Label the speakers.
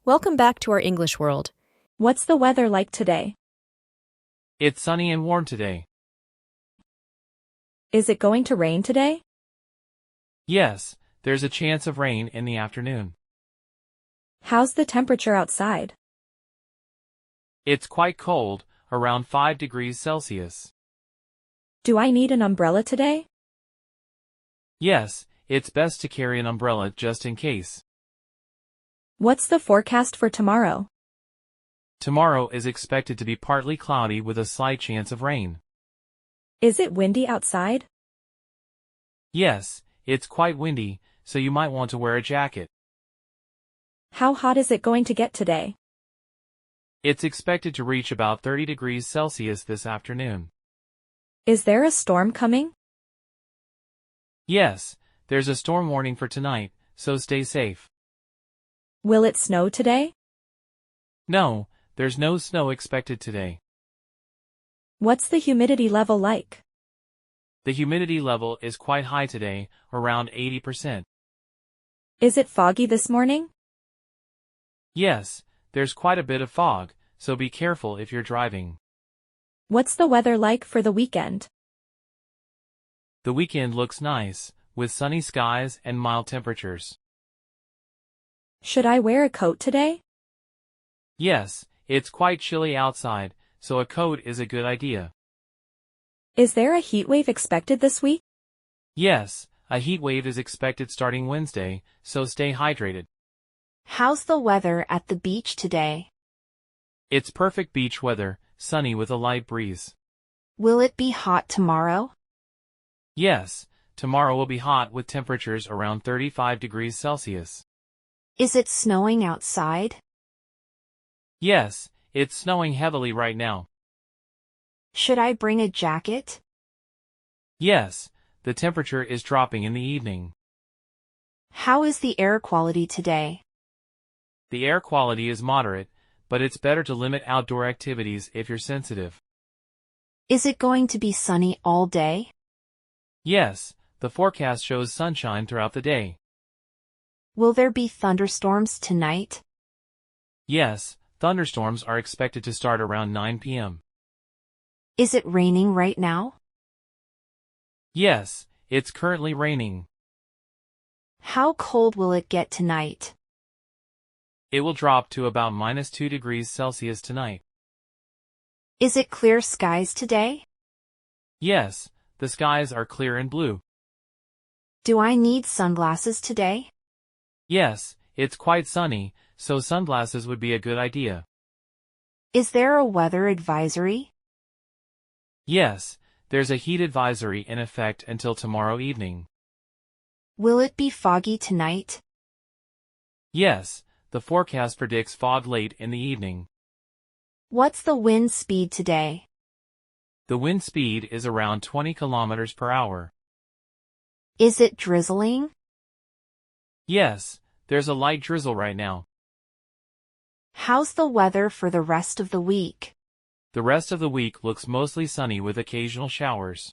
Speaker 1: Welcome back to our English world.
Speaker 2: What's the weather like today?
Speaker 3: It's sunny and warm today.
Speaker 2: Is it going to rain today?
Speaker 3: Yes, there's a chance of rain in the afternoon.
Speaker 2: How's the temperature outside?
Speaker 3: It's quite cold, around 5 degrees Celsius.
Speaker 2: Do I need an umbrella today?
Speaker 3: Yes, it's best to carry an umbrella just in case.
Speaker 2: What's the forecast for tomorrow?
Speaker 3: Tomorrow is expected to be partly cloudy with a slight chance of rain.
Speaker 2: Is it windy outside?
Speaker 3: Yes, it's quite windy, so you might want to wear a jacket.
Speaker 2: How hot is it going to get today?
Speaker 3: It's expected to reach about 30 degrees Celsius this afternoon.
Speaker 2: Is there a storm coming?
Speaker 3: Yes, there's a storm warning for tonight, so stay safe.
Speaker 2: Will it snow today?
Speaker 3: No, there's no snow expected today.
Speaker 2: What's the humidity level like?
Speaker 3: The humidity level is quite high today, around 80%.
Speaker 2: Is it foggy this morning?
Speaker 3: Yes, there's quite a bit of fog, so be careful if you're driving.
Speaker 2: What's the weather like for the weekend?
Speaker 3: The weekend looks nice, with sunny skies and mild temperatures.
Speaker 2: Should I wear a coat today?
Speaker 3: Yes, it's quite chilly outside, so a coat is a good idea.
Speaker 2: Is there a heat wave expected this week?
Speaker 3: Yes, a heat wave is expected starting Wednesday, so stay hydrated.
Speaker 4: How's the weather at the beach today?
Speaker 3: It's perfect beach weather, sunny with a light breeze.
Speaker 4: Will it be hot tomorrow?
Speaker 3: Yes, tomorrow will be hot with temperatures around 35 degrees Celsius.
Speaker 4: Is it snowing outside?
Speaker 3: Yes, it's snowing heavily right now.
Speaker 4: Should I bring a jacket?
Speaker 3: Yes, the temperature is dropping in the evening.
Speaker 4: How is the air quality today?
Speaker 3: The air quality is moderate, but it's better to limit outdoor activities if you're sensitive.
Speaker 4: Is it going to be sunny all day?
Speaker 3: Yes, the forecast shows sunshine throughout the day.
Speaker 4: Will there be thunderstorms tonight?
Speaker 3: Yes, thunderstorms are expected to start around 9 p.m.
Speaker 4: Is it raining right now?
Speaker 3: Yes, it's currently raining.
Speaker 4: How cold will it get tonight?
Speaker 3: It will drop to about -2 degrees Celsius tonight.
Speaker 4: Is it clear skies today?
Speaker 3: Yes, the skies are clear and blue.
Speaker 4: Do I need sunglasses today?
Speaker 3: Yes, it's quite sunny, so sunglasses would be a good idea.
Speaker 4: Is there a weather advisory?
Speaker 3: Yes, there's a heat advisory in effect until tomorrow evening.
Speaker 4: Will it be foggy tonight?
Speaker 3: Yes, the forecast predicts fog late in the evening.
Speaker 4: What's the wind speed today?
Speaker 3: The wind speed is around 20 kilometers per hour.
Speaker 4: Is it drizzling?
Speaker 3: Yes, there's a light drizzle right now.
Speaker 4: How's the weather for the rest of the week?
Speaker 3: The rest of the week looks mostly sunny with occasional showers.